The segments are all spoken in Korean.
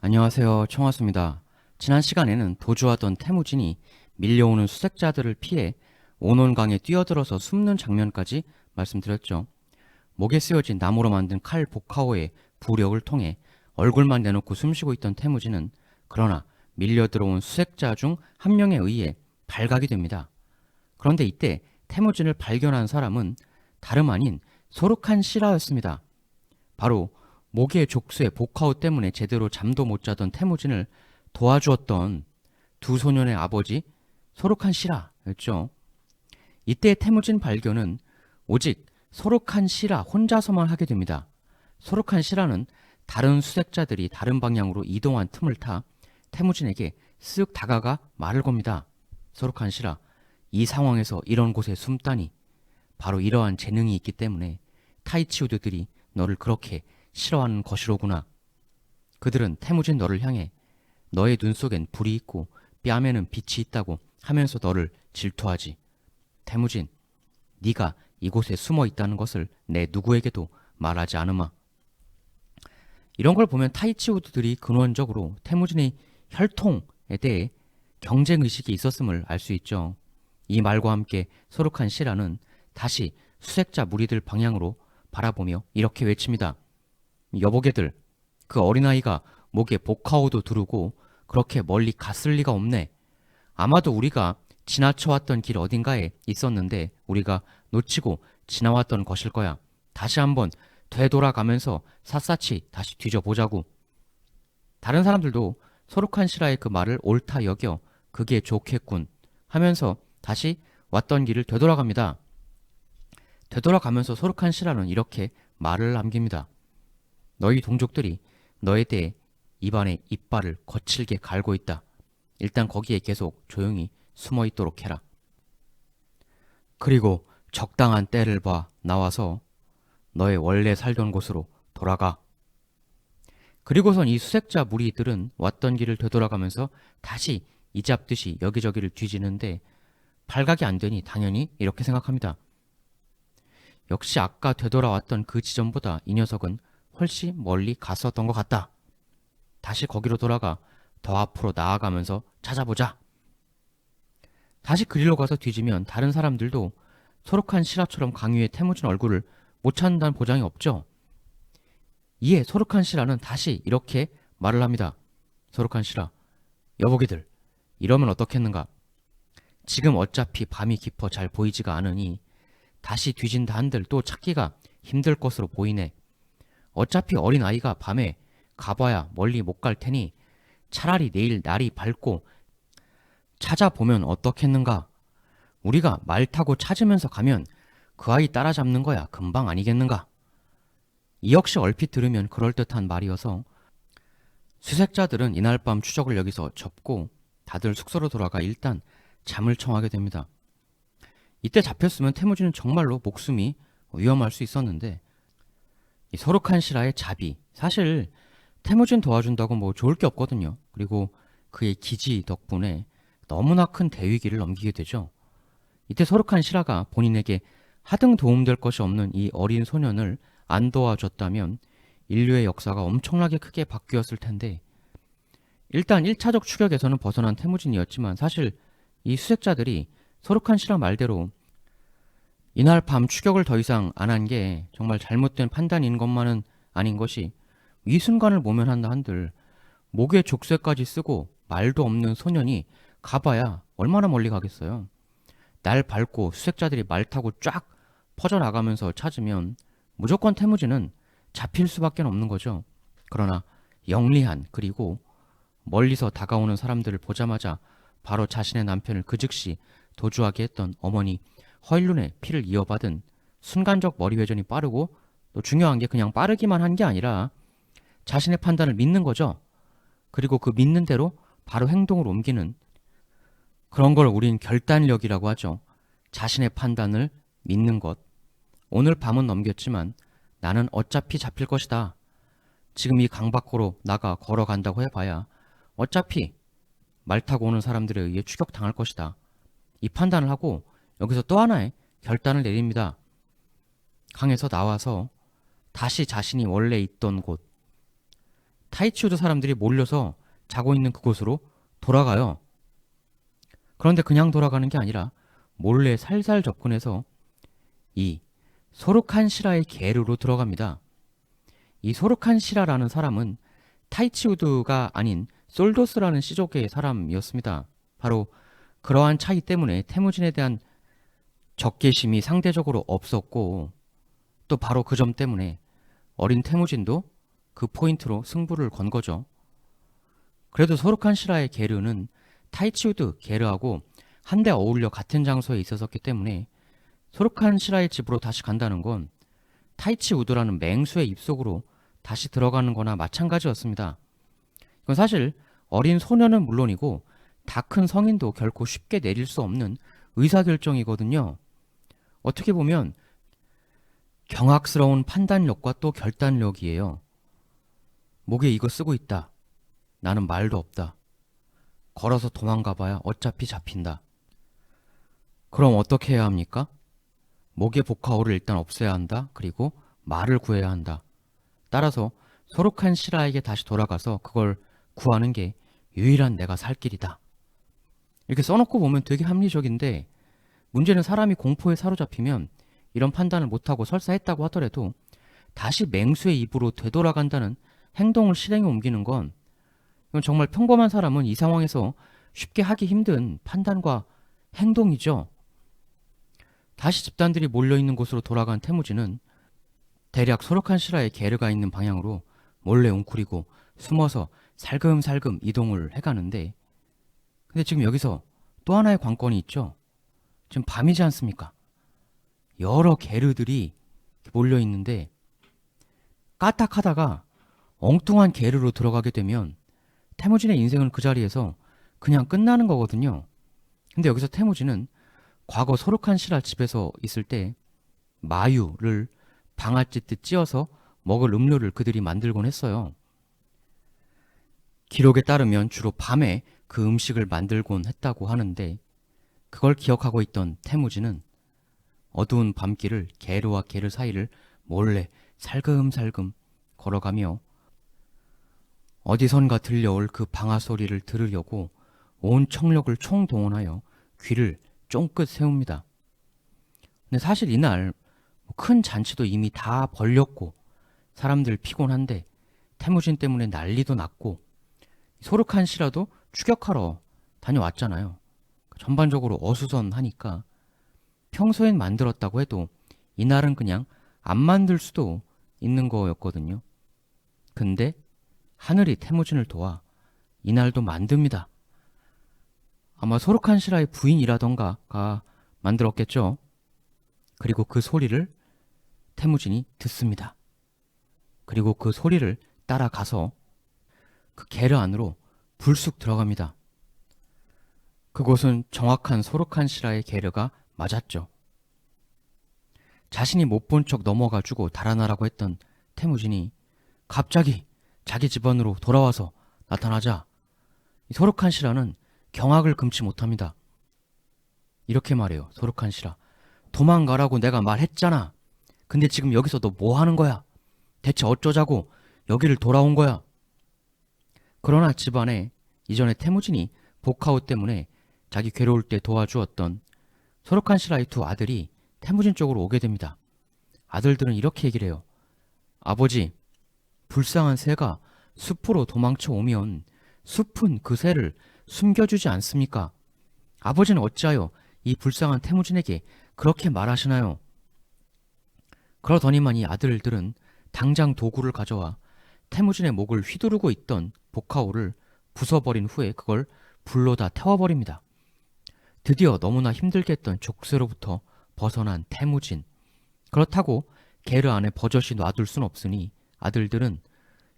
안녕하세요. 청하수입니다. 지난 시간에는 도주하던 태무진이 밀려오는 수색자들을 피해 오논강에 뛰어들어서 숨는 장면까지 말씀드렸죠. 목에 쓰여진 나무로 만든 칼 복하오의 부력을 통해 얼굴만 내놓고 숨쉬고 있던 태무진은 그러나 밀려 들어온 수색자 중 한 명에 의해 발각이 됩니다. 그런데 이때 태무진을 발견한 사람은 다름 아닌 소르칸 시라였습니다. 바로 목의 족쇄 복하오 때문에 제대로 잠도 못 자던 태무진을 도와주었던 두 소년의 아버지 소르칸 시라였죠. 이때 태무진 발견은 오직 소르칸 시라 혼자서만 하게 됩니다. 소르칸 시라는 다른 수색자들이 다른 방향으로 이동한 틈을 타 태무진에게 쓱 다가가 말을 겁니다. 소르칸 시라, 이 상황에서 이런 곳에 숨다니. 바로 이러한 재능이 있기 때문에 타이치우드들이 너를 그렇게 싫어하는 것이로구나. 그들은 태무진 너를 향해 너의 눈 속엔 불이 있고 뺨에는 빛이 있다고 하면서 너를 질투하지. 태무진, 네가 이곳에 숨어 있다는 것을 내 누구에게도 말하지 않으마. 이런 걸 보면 타이치우드들이 근원적으로 태무진의 혈통에 대해 경쟁의식이 있었음을 알 수 있죠. 이 말과 함께 소르칸 시라는 다시 수색자 무리들 방향으로 바라보며 이렇게 외칩니다. 여보게들, 그 어린아이가 목에 복하오도 두르고 그렇게 멀리 갔을 리가 없네. 아마도 우리가 지나쳐왔던 길 어딘가에 있었는데 우리가 놓치고 지나왔던 것일 거야. 다시 한번 되돌아가면서 샅샅이 다시 뒤져보자고. 다른 사람들도 소르칸 시라의 그 말을 옳다 여겨 그게 좋겠군 하면서 다시 왔던 길을 되돌아갑니다. 되돌아가면서 소르칸 시라는 이렇게 말을 남깁니다. 너희 동족들이 너에 대해 입안에 이빨을 거칠게 갈고 있다. 일단 거기에 계속 조용히 숨어 있도록 해라. 그리고 적당한 때를 봐 나와서 너의 원래 살던 곳으로 돌아가. 그리고선 이 수색자 무리들은 왔던 길을 되돌아가면서 다시 이잡듯이 여기저기를 뒤지는데 발각이 안 되니 당연히 이렇게 생각합니다. 역시 아까 되돌아왔던 그 지점보다 이 녀석은 훨씬 멀리 갔었던 것 같다. 다시 거기로 돌아가 더 앞으로 나아가면서 찾아보자. 다시 그리로 가서 뒤지면 다른 사람들도 소르칸 시라처럼 강유의 태무진 얼굴을 못 찾는다는 보장이 없죠. 이에 소르칸 시라는 다시 이렇게 말을 합니다. 소르칸 시라, 여보기들, 이러면 어떻겠는가? 지금 어차피 밤이 깊어 잘 보이지가 않으니 다시 뒤진다 한들 또 찾기가 힘들 것으로 보이네. 어차피 어린 아이가 밤에 가봐야 멀리 못 갈 테니 차라리 내일 날이 밝고 찾아보면 어떻겠는가? 우리가 말 타고 찾으면서 가면 그 아이 따라잡는 거야 금방 아니겠는가? 이 역시 얼핏 들으면 그럴듯한 말이어서 수색자들은 이날 밤 추적을 여기서 접고 다들 숙소로 돌아가 일단 잠을 청하게 됩니다. 이때 잡혔으면 태무진은 정말로 목숨이 위험할 수 있었는데 이 소르칸 시라의 자비, 사실 태무진 도와준다고 뭐 좋을 게 없거든요. 그리고 그의 기지 덕분에 너무나 큰 대위기를 넘기게 되죠. 이때 소르칸 시라가 본인에게 하등 도움될 것이 없는 이 어린 소년을 안 도와줬다면 인류의 역사가 엄청나게 크게 바뀌었을 텐데 일단 1차적 추격에서는 벗어난 태무진이었지만 사실 이 수색자들이 소르칸 시라 말대로 이날 밤 추격을 더 이상 안 한 게 정말 잘못된 판단인 것만은 아닌 것이 이 순간을 모면한다 한들 목에 족쇄까지 쓰고 말도 없는 소년이 가봐야 얼마나 멀리 가겠어요. 날 밟고 수색자들이 말 타고 쫙 퍼져나가면서 찾으면 무조건 태무진은 잡힐 수밖에 없는 거죠. 그러나 영리한 그리고 멀리서 다가오는 사람들을 보자마자 바로 자신의 남편을 그 즉시 도주하게 했던 어머니 허일룬의 피를 이어받은 순간적 머리 회전이 빠르고 또 중요한 게 그냥 빠르기만 한 게 아니라 자신의 판단을 믿는 거죠. 그리고 그 믿는 대로 바로 행동을 옮기는 그런 걸 우린 결단력이라고 하죠. 자신의 판단을 믿는 것. 오늘 밤은 넘겼지만 나는 어차피 잡힐 것이다. 지금 이 강 밖으로 나가 걸어간다고 해봐야 어차피 말 타고 오는 사람들에 의해 추격당할 것이다. 이 판단을 하고 여기서 또 하나의 결단을 내립니다. 강에서 나와서 다시 자신이 원래 있던 곳, 타이치우드 사람들이 몰려서 자고 있는 그곳으로 돌아가요. 그런데 그냥 돌아가는 게 아니라 몰래 살살 접근해서 이 소르칸 시라의 계르로 들어갑니다. 이 소르칸 시라라는 사람은 타이치우드가 아닌 솔도스라는 시족의 사람이었습니다. 바로 그러한 차이 때문에 태무진에 대한 적개심이 상대적으로 없었고, 또 바로 그 점 때문에 어린 태무진도 그 포인트로 승부를 건 거죠. 그래도 소르칸 시라의 게르는 타이치우드 게르하고 한데 어울려 같은 장소에 있었기 때문에 소르칸 시라의 집으로 다시 간다는 건 타이치우드라는 맹수의 입속으로 다시 들어가는 거나 마찬가지였습니다. 이건 사실 어린 소년은 물론이고 다 큰 성인도 결코 쉽게 내릴 수 없는 의사결정이거든요. 어떻게 보면 경악스러운 판단력과 또 결단력이에요. 목에 이거 쓰고 있다. 나는 말도 없다. 걸어서 도망가봐야 어차피 잡힌다. 그럼 어떻게 해야 합니까? 목의 복화호를 일단 없애야 한다. 그리고 말을 구해야 한다. 따라서 소르칸 시라에게 다시 돌아가서 그걸 구하는 게 유일한 내가 살 길이다. 이렇게 써놓고 보면 되게 합리적인데, 문제는 사람이 공포에 사로잡히면 이런 판단을 못하고 설사 했다고 하더라도 다시 맹수의 입으로 되돌아간다는 행동을 실행에 옮기는 건, 이건 정말 평범한 사람은 이 상황에서 쉽게 하기 힘든 판단과 행동이죠. 다시 집단들이 몰려있는 곳으로 돌아간 태무진은 대략 소르칸 시라의 게르가 있는 방향으로 몰래 웅크리고 숨어서 살금살금 이동을 해가는데, 근데 지금 여기서 또 하나의 관건이 있죠. 지금 밤이지 않습니까? 여러 게르들이 몰려있는데 까딱하다가 엉뚱한 게르로 들어가게 되면 태무진의 인생은 그 자리에서 그냥 끝나는 거거든요. 근데 여기서 태무진은 과거 소르칸 시라 집에서 있을 때 마유를 방아찌듯 찧어서 먹을 음료를 그들이 만들곤 했어요. 기록에 따르면 주로 밤에 그 음식을 만들곤 했다고 하는데, 그걸 기억하고 있던 태무진은 어두운 밤길을 게르와 게르 사이를 몰래 살금살금 걸어가며 어디선가 들려올 그 방아 소리를 들으려고 온 청력을 총동원하여 귀를 쫑긋 세웁니다. 근데 사실 이날 큰 잔치도 이미 다 벌렸고 사람들 피곤한데 태무진 때문에 난리도 났고 소르칸 시라도 추격하러 다녀왔잖아요. 전반적으로 어수선하니까 평소엔 만들었다고 해도 이날은 그냥 안 만들 수도 있는 거였거든요. 근데 하늘이 태무진을 도와 이날도 만듭니다. 아마 소르칸 시라의 부인이라던가가 만들었겠죠. 그리고 그 소리를 태무진이 듣습니다. 그리고 그 소리를 따라가서 그 게르 안으로 불쑥 들어갑니다. 그곳은 정확한 소르칸 시라의 게르가 맞았죠. 자신이 못 본 척 넘어가지고 달아나라고 했던 태무진이 갑자기 자기 집안으로 돌아와서 나타나자 소르칸 시라는 경악을 금치 못합니다. 이렇게 말해요. 소르칸 시라. 도망가라고 내가 말했잖아. 근데 지금 여기서 너 뭐 하는 거야? 대체 어쩌자고 여기를 돌아온 거야? 그러나 집안에 이전에 태무진이 복하우 때문에 자기 괴로울 때 도와주었던 소르칸 시라의 두 아들이 태무진 쪽으로 오게 됩니다. 아들들은 이렇게 얘기를 해요. 아버지, 불쌍한 새가 숲으로 도망쳐 오면 숲은 그 새를 숨겨주지 않습니까? 아버지는 어찌하여 이 불쌍한 태무진에게 그렇게 말하시나요? 그러더니만 이 아들들은 당장 도구를 가져와 태무진의 목을 휘두르고 있던 복하오를 부숴버린 후에 그걸 불로 다 태워버립니다. 드디어 너무나 힘들게 했던 족쇄로부터 벗어난 태무진. 그렇다고 게르 안에 버젓이 놔둘 순 없으니 아들들은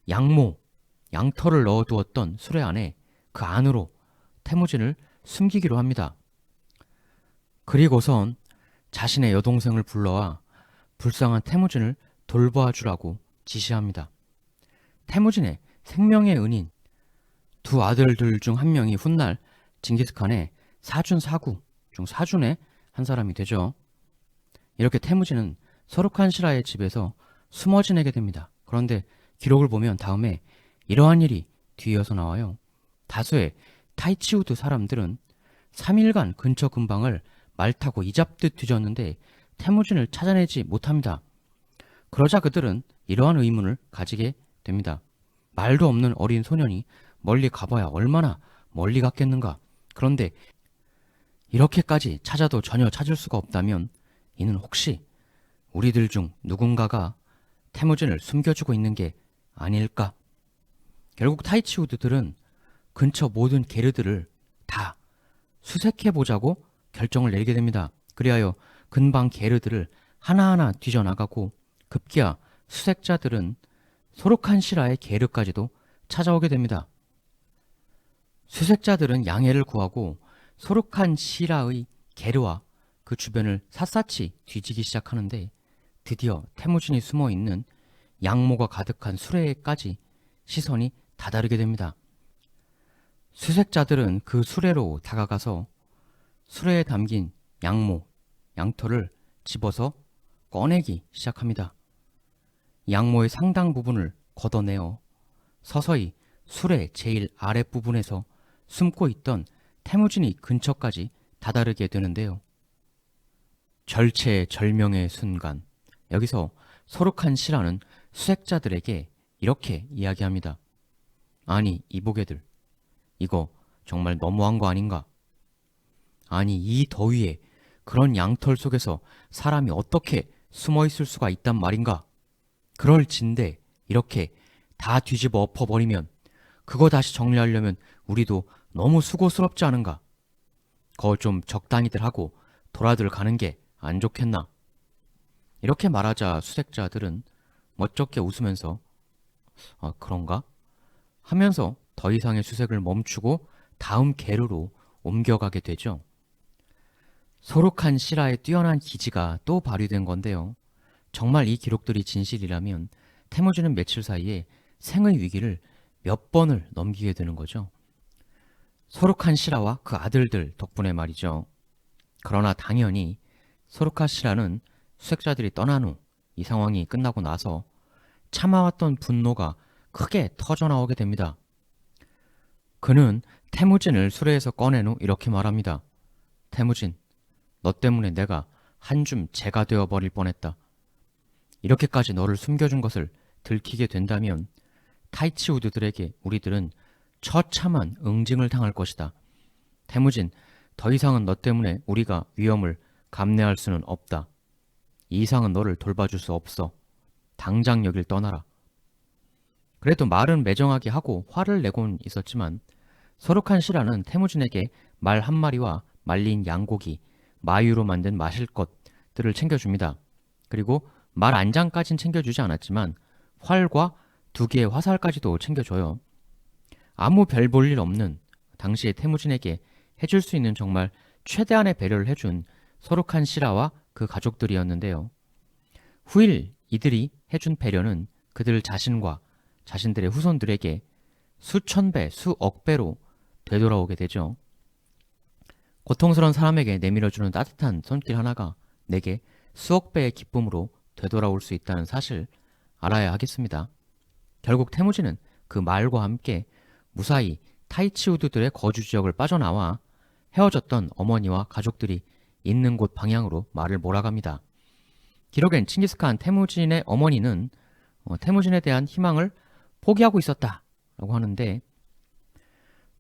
양털을 넣어두었던 수레 안에 그 안으로 태무진을 숨기기로 합니다. 그리고선 자신의 여동생을 불러와 불쌍한 태무진을 돌봐주라고 지시합니다. 태무진의 생명의 은인 두 아들들 중 한 명이 훗날 징기스칸의 사준 사구 중 사준의 한 사람이 되죠. 이렇게 태무진은 소르칸 시라의 집에서 숨어 지내게 됩니다. 그런데 기록을 보면 다음에 이러한 일이 뒤이어서 나와요. 다수의 타이치우드 사람들은 3일간 근처 근방을 말 타고 이잡듯 뒤졌는데 태무진을 찾아내지 못합니다. 그러자 그들은 이러한 의문을 가지게 됩니다. 말도 없는 어린 소년이 멀리 가봐야 얼마나 멀리 갔겠는가. 그런데 이렇게까지 찾아도 전혀 찾을 수가 없다면 이는 혹시 우리들 중 누군가가 태무진을 숨겨주고 있는 게 아닐까? 결국 타이치우드들은 근처 모든 게르들을 다 수색해보자고 결정을 내리게 됩니다. 그리하여 근방 게르들을 하나하나 뒤져나가고 급기야 수색자들은 소르칸시라의 게르까지도 찾아오게 됩니다. 수색자들은 양해를 구하고 소르칸시라의 게르와 그 주변을 샅샅이 뒤지기 시작하는데 드디어 태무진이 숨어있는 양모가 가득한 수레에까지 시선이 다다르게 됩니다. 수색자들은 그 수레로 다가가서 수레에 담긴 양모, 양털을 집어서 꺼내기 시작합니다. 양모의 상당 부분을 걷어내어 서서히 수레 제일 아랫부분에서 숨고 있던 태무진이 근처까지 다다르게 되는데요. 절체절명의 순간, 여기서 소르칸시라는 수색자들에게 이렇게 이야기합니다. 아니, 이보게들, 이거 정말 너무한 거 아닌가? 아니, 이 더위에 그런 양털 속에서 사람이 어떻게 숨어 있을 수가 있단 말인가? 그럴 진데 이렇게 다 뒤집어 엎어버리면 그거 다시 정리하려면 우리도 너무 수고스럽지 않은가? 거 좀 적당히들 하고 돌아들 가는 게 안 좋겠나? 이렇게 말하자 수색자들은 멋쩍게 웃으면서 그런가? 하면서 더 이상의 수색을 멈추고 다음 게르로 옮겨가게 되죠. 소르칸시라의 뛰어난 기지가 또 발휘된 건데요. 정말 이 기록들이 진실이라면 태무진은 며칠 사이에 생의 위기를 몇 번을 넘기게 되는 거죠. 소르칸시라와 그 아들들 덕분에 말이죠. 그러나 당연히 소르칸시라는 수색자들이 떠난 후 이 상황이 끝나고 나서 참아왔던 분노가 크게 터져나오게 됩니다. 그는 태무진을 수레에서 꺼낸 후 이렇게 말합니다. 태무진, 너 때문에 내가 한 줌 재가 되어버릴 뻔했다. 이렇게까지 너를 숨겨준 것을 들키게 된다면 타이치우드들에게 우리들은 처참한 응징을 당할 것이다. 태무진, 더 이상은 너 때문에 우리가 위험을 감내할 수는 없다. 이 이상은 너를 돌봐줄 수 없어. 당장 여길 떠나라. 그래도 말은 매정하게 하고 화를 내곤 있었지만 소르칸시라는 태무진에게 말 한 마리와 말린 양고기, 마유로 만든 마실 것들을 챙겨줍니다. 그리고 말 한 장까진 챙겨주지 않았지만 활과 2개의 화살까지도 챙겨줘요. 아무 별 볼 일 없는 당시의 태무진에게 해줄 수 있는 정말 최대한의 배려를 해준 소르칸시라와 그 가족들이었는데요. 후일 이들이 해준 배려는 그들 자신과 자신들의 후손들에게 수천 배, 수억 배로 되돌아오게 되죠. 고통스러운 사람에게 내밀어주는 따뜻한 손길 하나가 내게 수억 배의 기쁨으로 되돌아올 수 있다는 사실 알아야 하겠습니다. 결국 태무진은 그 말과 함께 무사히 타이치우드들의 거주 지역을 빠져나와 헤어졌던 어머니와 가족들이 있는 곳 방향으로 말을 몰아갑니다. 기록엔 칭기스칸 태무진의 어머니는 태무진에 대한 희망을 포기하고 있었다라고 하는데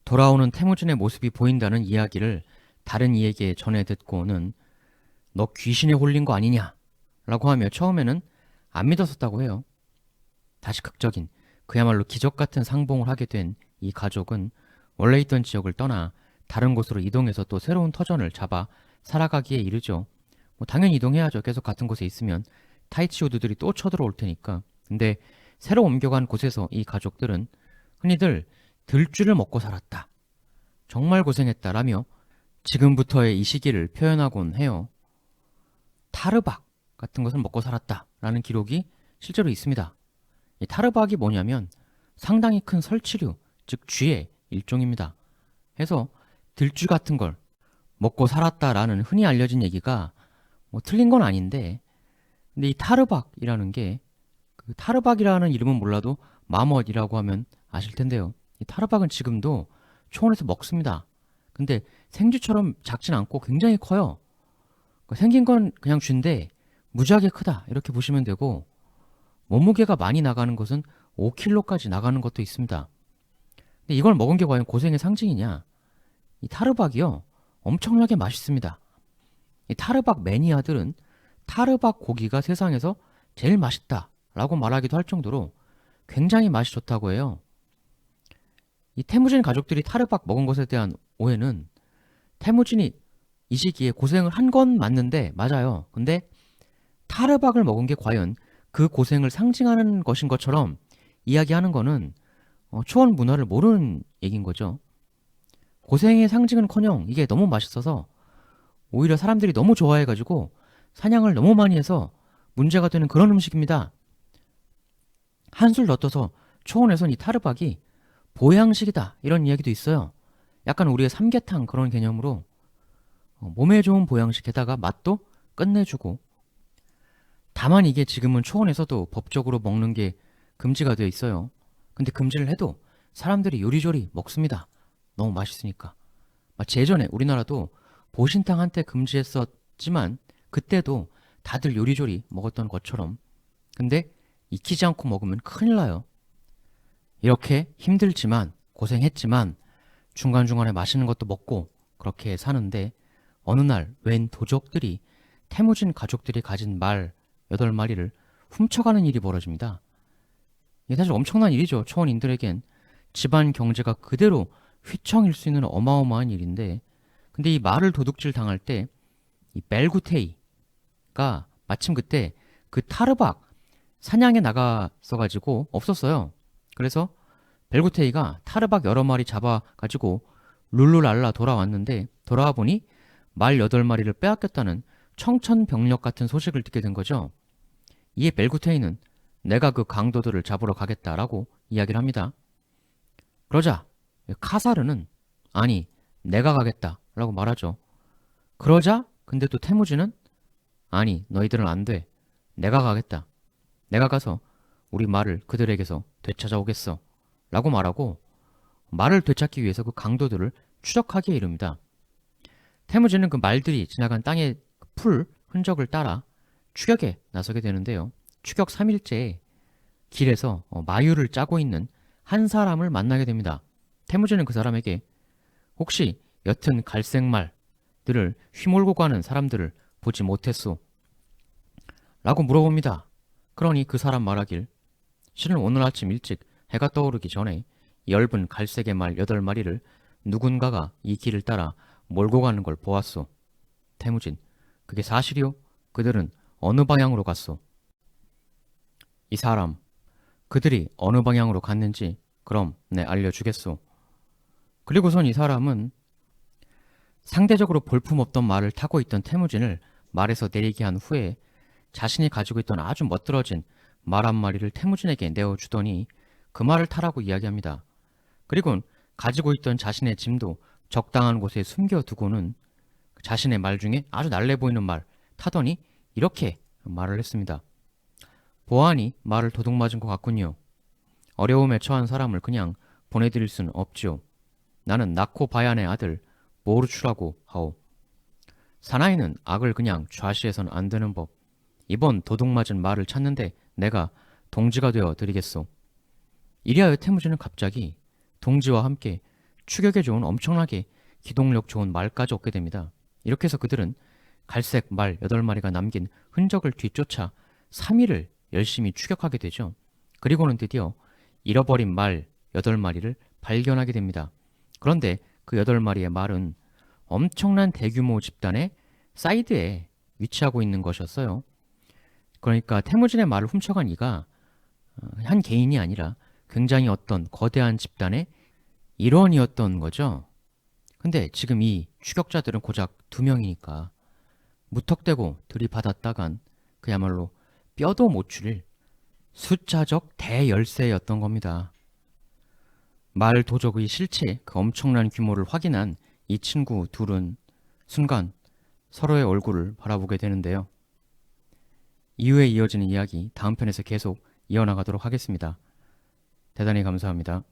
돌아오는 태무진의 모습이 보인다는 이야기를 다른 이에게 전해 듣고는 너 귀신에 홀린 거 아니냐 라고 하며 처음에는 안 믿었었다고 해요. 다시 극적인 그야말로 기적 같은 상봉을 하게 된 이 가족은 원래 있던 지역을 떠나 다른 곳으로 이동해서 또 새로운 터전을 잡아 살아가기에 이르죠. 당연히 이동해야죠. 계속 같은 곳에 있으면 타이치우드들이 또 쳐들어올 테니까. 근데 새로 옮겨간 곳에서 이 가족들은 흔히들 들쥐를 먹고 살았다. 정말 고생했다라며 지금부터의 이 시기를 표현하곤 해요. 타르박 같은 것을 먹고 살았다라는 기록이 실제로 있습니다. 이 타르박이 뭐냐면 상당히 큰 설치류, 즉 쥐의 일종입니다. 해서 들쥐 같은 걸 먹고 살았다라는 흔히 알려진 얘기가 틀린 건 아닌데 근데 이 타르박이라는 게 그 타르박이라는 이름은 몰라도 마멋이라고 하면 아실 텐데요. 이 타르박은 지금도 초원에서 먹습니다. 근데 생쥐처럼 작진 않고 굉장히 커요. 생긴 건 그냥 쥐인데 무지하게 크다 이렇게 보시면 되고, 몸무게가 많이 나가는 것은 5kg까지 나가는 것도 있습니다. 근데 이걸 먹은 게 과연 고생의 상징이냐? 이 타르박이요, 엄청나게 맛있습니다. 이 타르박 매니아들은 타르박 고기가 세상에서 제일 맛있다라고 말하기도 할 정도로 굉장히 맛이 좋다고 해요. 이 태무진 가족들이 타르박 먹은 것에 대한 오해는, 태무진이 이 시기에 고생을 한 건 맞는데, 맞아요. 근데 타르박을 먹은 게 과연 그 고생을 상징하는 것인 것처럼 이야기하는 거는 초원 문화를 모르는 얘기인 거죠. 고생의 상징은커녕 이게 너무 맛있어서 오히려 사람들이 너무 좋아해가지고 사냥을 너무 많이 해서 문제가 되는 그런 음식입니다. 한술 더 떠서 초원에선 이 타르박이 보양식이다 이런 이야기도 있어요. 약간 우리의 삼계탕 그런 개념으로 몸에 좋은 보양식, 게다가 맛도 끝내주고. 다만 이게 지금은 초원에서도 법적으로 먹는 게 금지가 되어 있어요. 근데 금지를 해도 사람들이 요리조리 먹습니다. 너무 맛있으니까. 마치 예전에 우리나라도 보신탕 한때 금지했었지만 그때도 다들 요리조리 먹었던 것처럼. 근데 익히지 않고 먹으면 큰일 나요. 이렇게 힘들지만 고생했지만 중간중간에 맛있는 것도 먹고 그렇게 사는데, 어느 날 웬 도적들이 태무진 가족들이 가진 말 8마리를 훔쳐가는 일이 벌어집니다. 이게 사실 엄청난 일이죠. 초원인들에겐 집안 경제가 그대로 휘청일 수 있는 어마어마한 일인데, 근데 이 말을 도둑질 당할 때 이 벨구테이가 마침 그때 그 타르박 사냥에 나갔어가지고 없었어요. 그래서 벨구테이가 타르박 여러 마리 잡아가지고 룰루랄라 돌아왔는데, 돌아와 보니 말 8마리를 빼앗겼다는 청천벽력 같은 소식을 듣게 된 거죠. 이에 벨구테이는 내가 그 강도들을 잡으러 가겠다라고 이야기를 합니다. 그러자 카사르는 아니 내가 가겠다라고 말하죠. 그러자 근데 또 태무지는 아니 너희들은 안 돼. 내가 가겠다. 내가 가서 우리 말을 그들에게서 되찾아오겠어 라고 말하고, 말을 되찾기 위해서 그 강도들을 추적하기에 이릅니다. 태무지는 그 말들이 지나간 땅의 풀 흔적을 따라 추격에 나서게 되는데요. 추격 3일째에 길에서 마유를 짜고 있는 한 사람을 만나게 됩니다. 태무지는 그 사람에게 혹시 옅은 갈색 말들을 휘몰고 가는 사람들을 보지 못했소? 라고 물어봅니다. 그러니 그 사람 말하길, 실은 오늘 아침 일찍 해가 떠오르기 전에 엷은 갈색의 말 8마리를 누군가가 이 길을 따라 몰고 가는 걸 보았소. 태무진, 그게 사실이오? 그들은 어느 방향으로 갔소? 이 사람, 그들이 어느 방향으로 갔는지 그럼 내 알려주겠소. 그리고선 이 사람은 상대적으로 볼품없던 말을 타고 있던 태무진을 말에서 내리게 한 후에 자신이 가지고 있던 아주 멋들어진 말 한 마리를 태무진에게 내어주더니 그 말을 타라고 이야기합니다. 그리곤 가지고 있던 자신의 짐도 적당한 곳에 숨겨두고는 자신의 말 중에 아주 날래 보이는 말 타더니 이렇게 말을 했습니다. 보아하니 말을 도둑맞은 것 같군요. 어려움에 처한 사람을 그냥 보내드릴 수는 없지요. 나는 나코 바얀의 아들 모르추라고 하오. 사나이는 악을 그냥 좌시해선 안 되는 법. 이번 도둑맞은 말을 찾는데 내가 동지가 되어 드리겠소. 이리하여 태무지는 갑자기 동지와 함께 추격에 좋은 엄청나게 기동력 좋은 말까지 얻게 됩니다. 이렇게 해서 그들은 갈색 말 8마리가 남긴 흔적을 뒤쫓아 3일을 열심히 추격하게 되죠. 그리고는 드디어 잃어버린 말 8마리를 발견하게 됩니다. 그런데 그 8마리의 말은 엄청난 대규모 집단의 사이드에 위치하고 있는 것이었어요. 그러니까 태무진의 말을 훔쳐간 이가 한 개인이 아니라 굉장히 어떤 거대한 집단의 일원이었던 거죠. 근데 지금 이 추격자들은 고작 2명이니까 무턱대고 들이받았다간 그야말로 뼈도 못 추릴 숫자적 대열세였던 겁니다. 말 도적의 실체, 그 엄청난 규모를 확인한 이 친구 둘은 순간 서로의 얼굴을 바라보게 되는데요. 이후에 이어지는 이야기 다음 편에서 계속 이어나가도록 하겠습니다. 대단히 감사합니다.